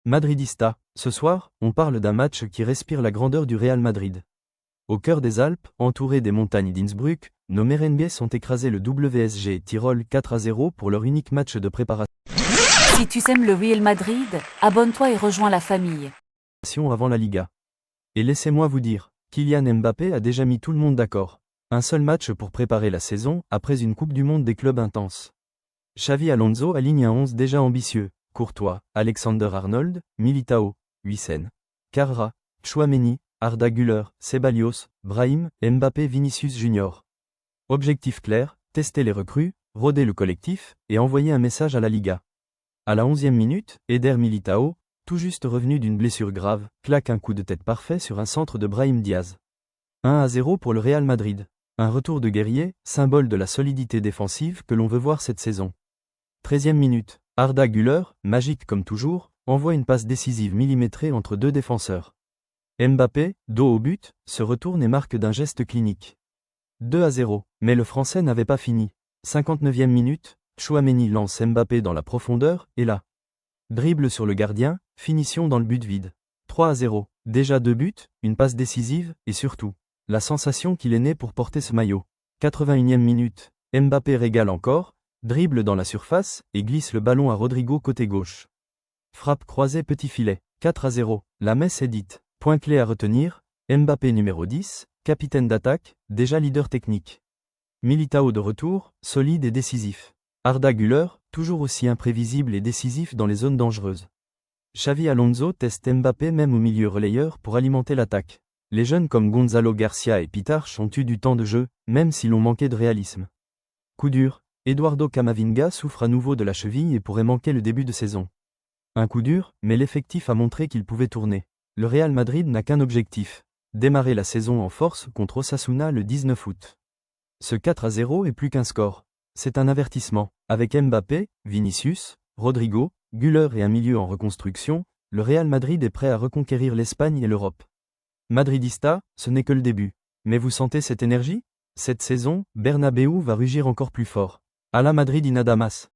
Madridista, ce soir, on parle d'un match qui respire la grandeur du Real Madrid. Au cœur des Alpes, entouré des montagnes d'Innsbruck, nos merengues ont écrasé le WSG Tirol 4-0 pour leur unique match de préparation Si tu aimes le Real Madrid, abonne-toi et rejoins la famille. avant la Liga. Et laissez-moi vous dire, Kylian Mbappé a déjà mis tout le monde d'accord. Un seul match pour préparer la saison, après une Coupe du Monde des clubs intense. Xavi Alonso aligne un 11 déjà ambitieux. Courtois, Alexander-Arnold, Militao, Huijsen, Carra, Tchouaméni, Arda Güler, Ceballos, Brahim, Mbappé Vinicius Junior. Objectif clair, tester les recrues, roder le collectif, et envoyer un message à la Liga. À la 11e minute, Eder Militao, tout juste revenu d'une blessure grave, claque un coup de tête parfait sur un centre de Brahim Diaz. 1-0 pour le Real Madrid. Un retour de guerrier, symbole de la solidité défensive que l'on veut voir cette saison. 13e minute. Arda Güler, magique comme toujours, envoie une passe décisive millimétrée entre deux défenseurs. Mbappé, dos au but, se retourne et marque d'un geste clinique. 2-0, mais le Français n'avait pas fini. 59e minute, Tchouaméni lance Mbappé dans la profondeur, et là. Dribble sur le gardien, finition dans le but vide. 3-0, déjà 2 buts, une passe décisive, et surtout, la sensation qu'il est né pour porter ce maillot. 81e minute, Mbappé régale encore, dribble dans la surface, et glisse le ballon à Rodrigo côté gauche. Frappe croisée petit filet, 4-0, la messe est dite. Point clé à retenir, Mbappé numéro 10, capitaine d'attaque, déjà leader technique. Militao de retour, solide et décisif. Arda Güler, toujours aussi imprévisible et décisif dans les zones dangereuses. Xavi Alonso teste Mbappé même au milieu relayeur pour alimenter l'attaque. Les jeunes comme Gonzalo Garcia et Pitarch ont eu du temps de jeu, même s'ils ont manqué de réalisme. Coup dur, Eduardo Camavinga souffre à nouveau de la cheville et pourrait manquer le début de saison. Un coup dur, mais l'effectif a montré qu'il pouvait tourner. Le Real Madrid n'a qu'un objectif. Démarrer la saison en force contre Osasuna le 19 août. Ce 4-0 est plus qu'un score. C'est un avertissement. Avec Mbappé, Vinicius, Rodrigo, Güler et un milieu en reconstruction, le Real Madrid est prêt à reconquérir l'Espagne et l'Europe. Madridista, ce n'est que le début. Mais vous sentez cette énergie ? Cette saison, Bernabéu va rugir encore plus fort. À la Madrid y nada más.